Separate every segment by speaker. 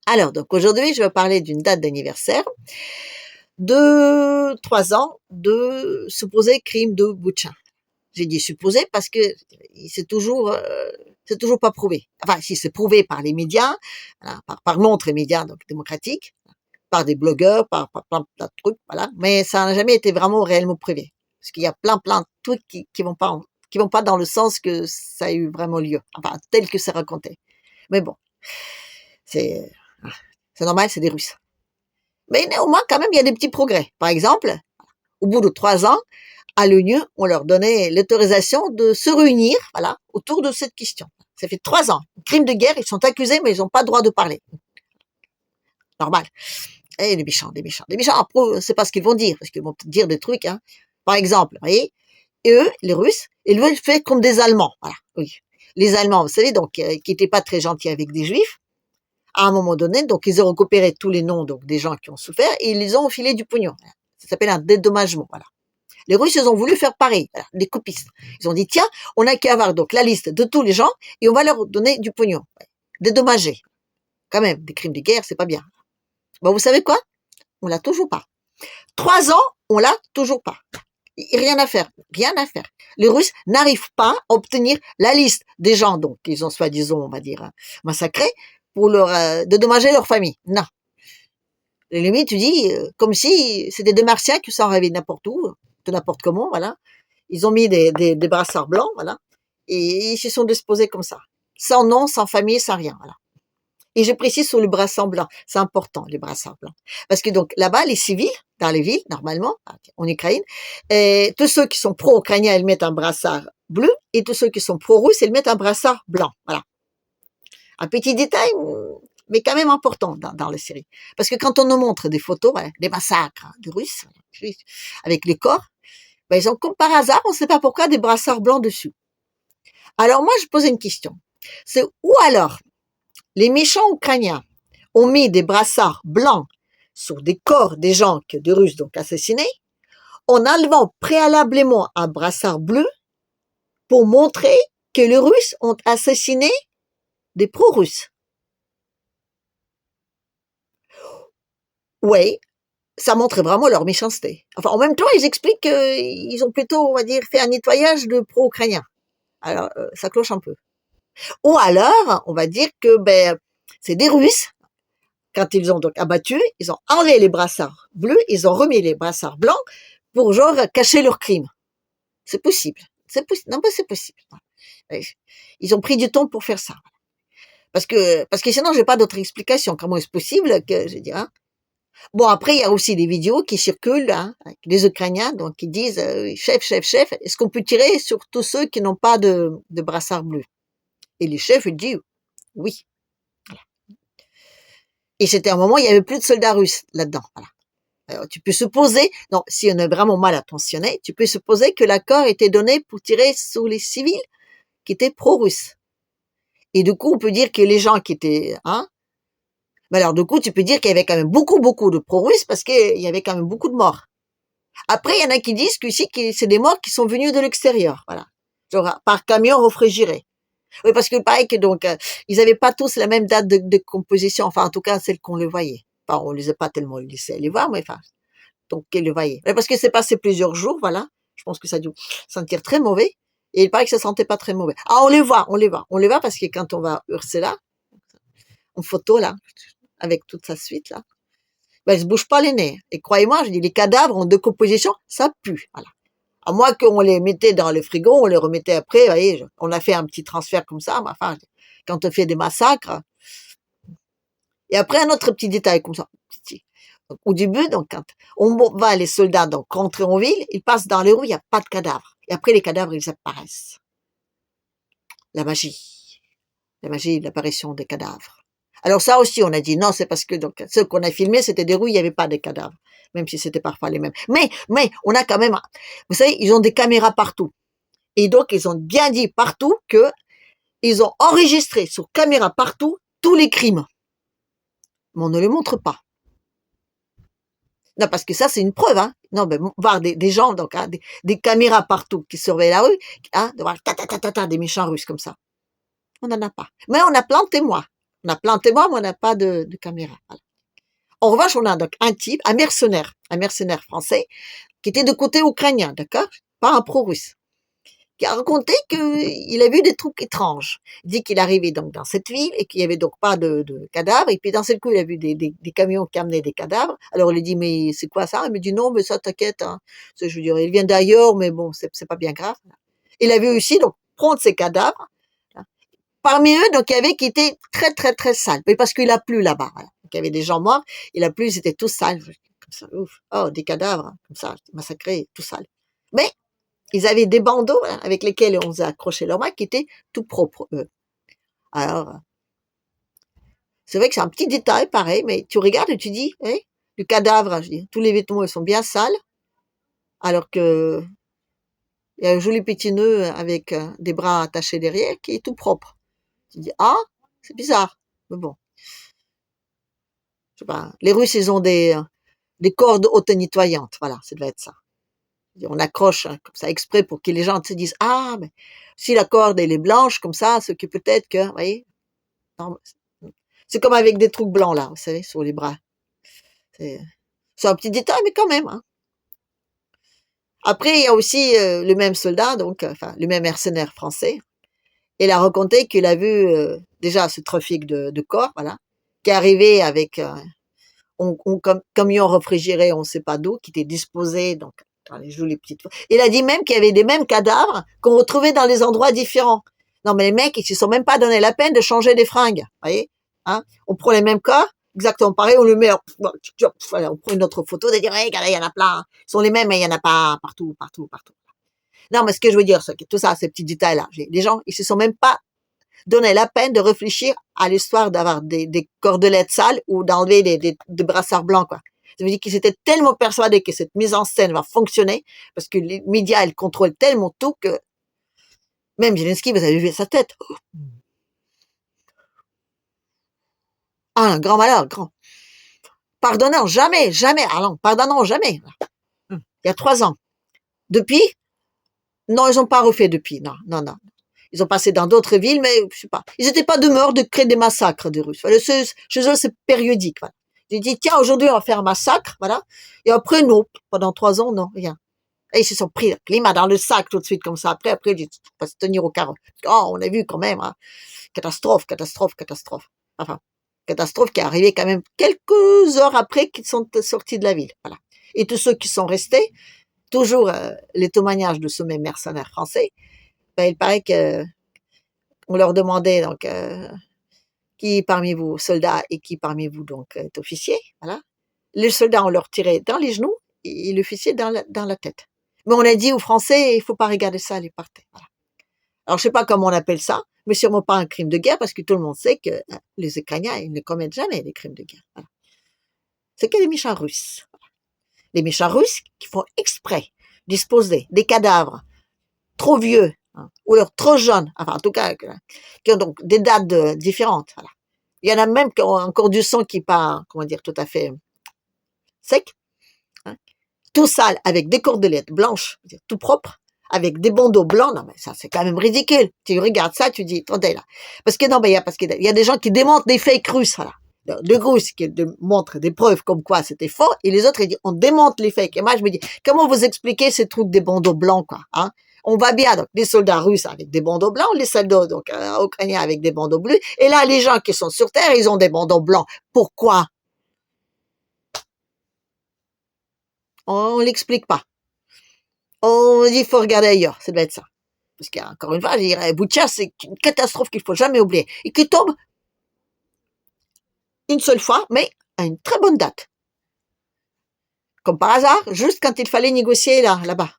Speaker 1: Alors, donc aujourd'hui, je vais parler d'une date d'anniversaire de 3 ans de supposé crime de Boutcha. J'ai dit supposé parce que c'est toujours pas prouvé. Enfin, si c'est prouvé par les médias, voilà, par notre médias donc démocratiques, par des blogueurs, par plein de trucs, voilà. Mais ça n'a jamais été vraiment réellement prouvé, parce qu'il y a plein de trucs qui vont pas dans le sens que ça a eu vraiment lieu, enfin tel que c'est raconté. Mais bon, c'est c'est normal, c'est des Russes. Mais néanmoins, quand même, il y a des petits progrès. Par exemple, au bout de 3 ans, à l'ONU, on leur donnait l'autorisation de se réunir, voilà, autour de cette question. Ça fait 3 ans. Crime de guerre, ils sont accusés, mais ils n'ont pas le droit de parler. Normal. Et les méchants, des méchants, des méchants. Après, c'est pas ce qu'ils vont dire, parce qu'ils vont dire des trucs, hein. Par exemple, vous voyez, et eux, les Russes, ils veulent faire comme des Allemands, voilà, oui. Les Allemands, vous savez, donc, qui étaient pas très gentils avec des Juifs, à un moment donné, donc, ils ont récupéré tous les noms, donc, des gens qui ont souffert, et ils les ont enfilé du pognon. Ça s'appelle un dédommagement, voilà. Les Russes, ils ont voulu faire pareil, voilà, des copistes. Ils ont dit, tiens, on n'a qu'à avoir, donc, la liste de tous les gens, et on va leur donner du pognon. Dédommager. Quand même, des crimes de guerre, c'est pas bien. Bon, vous savez quoi? On l'a toujours pas. 3 ans, on l'a toujours pas. Rien à faire, rien à faire. Les Russes n'arrivent pas à obtenir la liste des gens, donc, ils ont soi-disant, on va dire, massacrés, pour dédommager leur famille. Non. Les limites, tu dis, comme si c'était des Martiens qui sont arrivés n'importe où, de n'importe comment, voilà. Ils ont mis des brassards blancs, voilà. Et ils se sont disposés comme ça. Sans nom, sans famille, sans rien, voilà. Et je précise sur le brassard blanc, c'est important, les brassards blancs. Parce que donc, là-bas, les civils, dans les villes, normalement, en Ukraine, tous ceux qui sont pro-ukrainiens, ils mettent un brassard bleu, et tous ceux qui sont pro-russes, ils mettent un brassard blanc, voilà. Un petit détail, mais quand même important dans les séries. Parce que quand on nous montre des photos, des massacres de Russes, avec les corps, ils ont comme par hasard, on ne sait pas pourquoi, des brassards blancs dessus. Alors moi, je pose une question. C'est où alors les méchants ukrainiens ont mis des brassards blancs sur des corps des gens que des Russes donc assassinés, en enlevant préalablement un brassard bleu pour montrer que les Russes ont assassiné des pro-russes. Oui, ça montrait vraiment leur méchanceté. Enfin, en même temps, ils expliquent qu'ils ont plutôt, on va dire, fait un nettoyage de pro-ukrainiens. Alors, ça cloche un peu. Ou alors, on va dire que c'est des Russes. Quand ils ont donc abattu, ils ont enlevé les brassards bleus, ils ont remis les brassards blancs pour genre cacher leur crime. C'est possible. Non, mais c'est possible. Ils ont pris du temps pour faire ça. Parce que sinon, j'ai pas d'autre explication. Comment est-ce possible que, je dis, hein? Bon, après, il y a aussi des vidéos qui circulent, hein, avec les Ukrainiens, donc, qui disent, chef, est-ce qu'on peut tirer sur tous ceux qui n'ont pas de brassard bleu? Et les chefs, ils disent, oui. Voilà. Et c'était un moment, où il y avait plus de soldats russes là-dedans, voilà. Alors, tu peux supposer, non, si on est vraiment mal attentionné, tu peux supposer que l'accord était donné pour tirer sur les civils qui étaient pro-russes. Et du coup, on peut dire que les gens qui étaient, hein, mais alors, du coup, tu peux dire qu'il y avait quand même beaucoup de pro-russes parce qu'il y avait quand même beaucoup de morts. Après, il y en a qui disent que c'est des morts qui sont venus de l'extérieur, voilà. Genre, par camion réfrigéré. Oui, parce que pareil que donc, ils avaient pas tous la même date de composition, enfin, en tout cas, celle qu'on le voyait. Enfin, on les a pas tellement laissés aller voir, mais enfin, donc, qu'ils le voyaient. Mais parce que c'est passé plusieurs jours, voilà. Je pense que ça a dû sentir très mauvais. Et il paraît que ça sentait pas très mauvais. Ah, on les voit parce que quand on va à Ursula, en photo, là, avec toute sa suite, là, ils se bougent pas les nez. Et croyez-moi, je dis, les cadavres en décomposition, ça pue, voilà. À moins qu'on les mettait dans le frigo, on les remettait après, vous voyez, on a fait un petit transfert comme ça, mais enfin, quand on fait des massacres. Et après, un autre petit détail comme ça. Donc, au début, donc, quand on va, les soldats, donc, rentrer en ville, ils passent dans les rues, il n'y a pas de cadavres. Et après, les cadavres, ils apparaissent. La magie. La magie de l'apparition des cadavres. Alors ça aussi, on a dit non, c'est parce que donc ceux qu'on a filmés, c'était des rues, il n'y avait pas de cadavres, même si c'était parfois les mêmes. Mais on a quand même, vous savez, ils ont des caméras partout, et donc ils ont bien dit partout que ils ont enregistré sur caméra partout tous les crimes, mais on ne les montre pas. Non, parce que ça c'est une preuve, hein. Non, mais voir des gens donc hein, des caméras partout qui surveillent la rue, hein, de voir des méchants Russes comme ça, on n'en a pas. Mais on a plein de témoins. On a plein de témoins, mais on n'a pas de caméra. Voilà. En revanche, on a donc un type, un mercenaire français, qui était de côté ukrainien, d'accord? Pas un pro-russe, qui a raconté qu'il a vu des trucs étranges. Il dit qu'il arrivait donc dans cette ville et qu'il y avait donc pas de cadavres. Et puis d'un seul coup, il a vu des camions qui amenaient des cadavres. Alors il lui dit, mais c'est quoi ça? Il me dit, non, mais ça t'inquiète, hein. Je veux dire, il vient d'ailleurs, mais bon, c'est pas bien grave. Il a vu aussi donc prendre ces cadavres. Parmi eux, donc il y avait qui étaient très très très sales, mais parce qu'il a plu là-bas. Voilà. Donc il y avait des gens morts, il a plu, ils étaient tous sales, comme ça, ouf. Oh, des cadavres, comme ça, massacrés, tout sales. Mais ils avaient des bandeaux avec lesquels on faisait accrocher leurs mains qui étaient tout propres, eux. Alors, c'est vrai que c'est un petit détail, pareil, mais tu regardes et tu dis, hein, le cadavre, je dis, tous les vêtements, ils sont bien sales, alors que il y a un joli petit nœud avec des bras attachés derrière qui est tout propre. Tu dis, ah, c'est bizarre. Mais bon, je sais pas. Les Russes, ils ont des cordes auto-nettoyantes. Voilà, ça devait être ça. On accroche comme ça exprès pour que les gens se disent, ah, mais si la corde elle est blanche comme ça, ce qui peut-être que, vous voyez, c'est comme avec des trucs blancs là, vous savez, sur les bras. C'est un petit détail, mais quand même. Hein. Après, il y a aussi le même soldat, donc, enfin, le même mercenaire français. Il a raconté qu'il a vu déjà ce trafic de corps, voilà, qui est arrivé avec un camion réfrigéré, on ne sait pas d'où, qui était disposé donc dans les jolies petites. Il a dit même qu'il y avait des mêmes cadavres qu'on retrouvait dans des endroits différents. Non, mais les mecs, ils se sont même pas donné la peine de changer des fringues, voyez, hein. On prend les mêmes corps, exactement pareil, on le met, voilà, on prend une autre photo, de dire, hey, regardez, il y en a plein, ils sont les mêmes, mais il y en a pas partout, partout, partout. Non, mais ce que je veux dire, c'est que tout ça, ces petits détails-là, les gens, ils se sont même pas donné la peine de réfléchir à l'histoire d'avoir des cordelettes sales ou d'enlever des brassards blancs, quoi. Ça veut dire qu'ils étaient tellement persuadés que cette mise en scène va fonctionner, parce que les médias, ils contrôlent tellement tout que même Zelensky, vous avez vu sa tête. Ah, un grand malheur, grand. Pardonnons jamais, jamais, allons, pardonnons jamais. Il y a 3 ans. Depuis, non, ils n'ont pas refait depuis, non, non, non. Ils ont passé dans d'autres villes, mais je sais pas. Ils n'étaient pas d'humeur de créer des massacres des Russes. Chez eux, c'est périodique. Voilà. Ils disent, tiens, aujourd'hui, on va faire un massacre, voilà. Et après, non. Pendant 3 ans, non, rien. Et ils se sont pris le climat dans le sac tout de suite, comme ça. Après, ils disent, on va se tenir au carreau. Oh, on a vu quand même, hein. Catastrophe, catastrophe, catastrophe. Enfin, catastrophe qui est arrivée quand même quelques heures après qu'ils sont sortis de la ville. Voilà. Et tous ceux qui sont restés, toujours les témoignages de ce même mercenaire français, ben, il paraît que on leur demandait donc qui parmi vous soldats et qui parmi vous donc est officier, voilà. Les soldats on leur tirait dans les genoux et l'officier dans la tête. Mais on a dit aux Français il faut pas regarder ça, allez partez. Voilà. Alors je sais pas comment on appelle ça, mais sûrement pas un crime de guerre parce que tout le monde sait que les Ukrainiens ils ne commettent jamais des crimes de guerre. Voilà. C'est que les méchants Russes. Voilà. Les méchants Russes qui font exprès disposer des cadavres trop vieux, hein, ou alors trop jeunes, enfin en tout cas, qui ont donc des dates différentes. Voilà. Il y en a même qui ont encore du sang qui part, comment dire, tout à fait sec, hein, tout sale, avec des cordelettes blanches, tout propre, avec des bandeaux blancs. Non mais ça c'est quand même ridicule. Tu regardes ça, tu dis, attendez là, parce que non, mais parce qu'il y a des gens qui démontent des fake russes, voilà. Le Russes qui montrent des preuves comme quoi c'était faux, et les autres ils disent on démonte les fakes. Et moi je me dis comment vous expliquez ces trucs des bandeaux blancs quoi, hein? On va bien, donc les soldats russes avec des bandeaux blancs, les soldats donc ukrainiens avec des bandeaux bleus, et là les gens qui sont sur terre, ils ont des bandeaux blancs. Pourquoi? On l'explique pas. On dit il faut regarder ailleurs, ça doit être ça. Parce qu'il y a encore une fois, je dirais, Boutcha, c'est une catastrophe qu'il faut jamais oublier, et qui tombe une seule fois, mais à une très bonne date. Comme par hasard, juste quand il fallait négocier là-bas,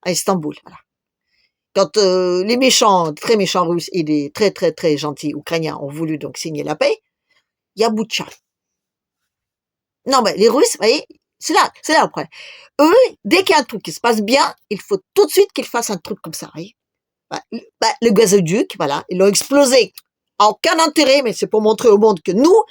Speaker 1: à Istanbul, voilà. Quand les méchants, très méchants russes et les très très très gentils ukrainiens ont voulu donc signer la paix, il y a Boutcha. Non, mais les Russes, vous voyez, c'est là le problème. Eux, dès qu'il y a un truc qui se passe bien, il faut tout de suite qu'ils fassent un truc comme ça, vous voyez. Le gazoduc, voilà, ils l'ont explosé. Aucun intérêt, mais c'est pour montrer au monde que nous,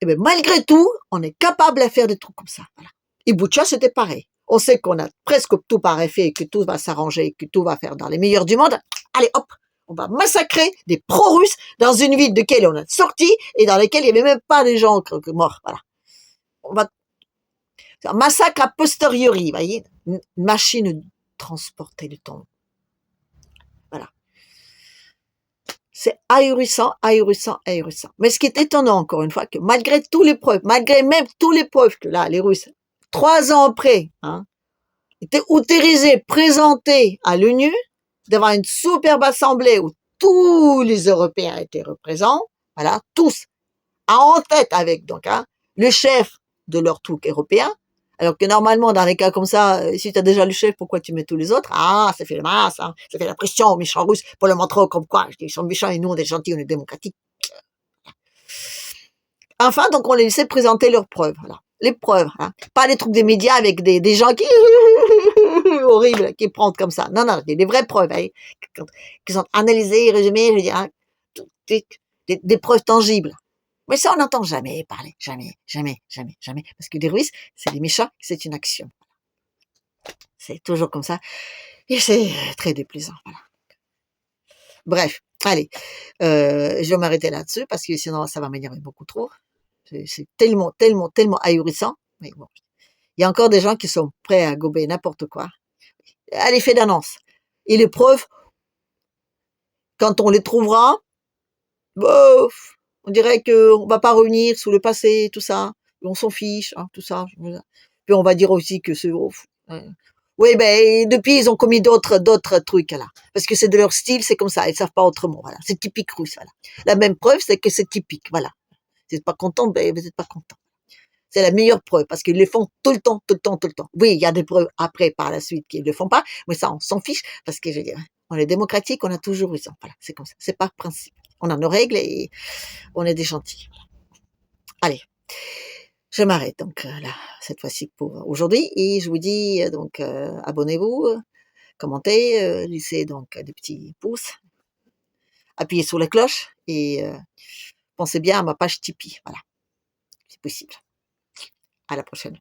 Speaker 1: eh bien, malgré tout, on est capable de faire des trucs comme ça, voilà. Et Boutcha, c'était pareil. On sait qu'on a presque tout pareil fait, que tout va s'arranger, que tout va faire dans les meilleurs du monde. Allez, hop, On va massacrer des pro-russes dans une ville de laquelle on est sorti et dans laquelle il n'y avait même pas des gens morts. Voilà. On va c'est un massacre a posteriori, vous voyez, une machine de transporter le temps. Voilà. C'est ahurissant, ahurissant, ahurissant. Mais ce qui est étonnant, encore une fois, que malgré tous les preuves, malgré même tous les preuves que là, les Russes, 3 ans après, étaient autorisés, présentés à l'ONU, devant une superbe assemblée où tous les Européens étaient représents, voilà, tous, en tête avec donc le chef de leur truc européen, alors que normalement, dans les cas comme ça, si tu as déjà le chef, pourquoi tu mets tous les autres? Ah, ça fait la masse, ça fait la pression aux méchants russes pour le montrer comme quoi, ils sont méchants et nous, on est gentils, on est démocratiques. Enfin, donc on les laissait présenter leurs preuves, voilà. Les preuves, pas les trucs des médias avec des gens qui horribles, qui prennent comme ça. Non, non, des vraies preuves, qui sont analysées, résumées, je veux dire, des preuves tangibles. Mais ça, on n'entend jamais parler. Jamais, jamais, jamais, jamais. Parce que les Russes, c'est des méchants, c'est une action. C'est toujours comme ça. Et c'est très déplaisant. Voilà. Bref, allez. Je vais m'arrêter là-dessus parce que sinon, ça va m'énerver beaucoup trop. C'est tellement, tellement, tellement ahurissant. Mais bon. Il y a encore des gens qui sont prêts à gober n'importe quoi. À l'effet d'annonce. Et les preuves, quand on les trouvera, bof, on dirait qu'on va pas revenir sous le passé, tout ça. On s'en fiche, tout ça. Puis on va dire aussi que c'est... oui, ben depuis ils ont commis d'autres trucs là, parce que c'est de leur style, c'est comme ça, ils savent pas autrement. Voilà, c'est typique russe. Voilà. La même preuve, c'est que c'est typique. Voilà. Vous n'êtes pas content, ben vous n'êtes pas content. C'est la meilleure preuve parce qu'ils le font tout le temps, tout le temps, tout le temps. Oui, il y a des preuves après par la suite qu'ils le font pas, mais ça on s'en fiche parce que je veux dire, on est démocratique, on a toujours raison. Voilà, c'est comme ça, c'est par principe. On a nos règles et on est des gentils. Allez, je m'arrête donc là cette fois-ci pour aujourd'hui et je vous dis donc abonnez-vous, commentez, laissez donc des petits pouces, appuyez sur la cloche et pensez bien à ma page Tipeee. Voilà, c'est possible. À la prochaine.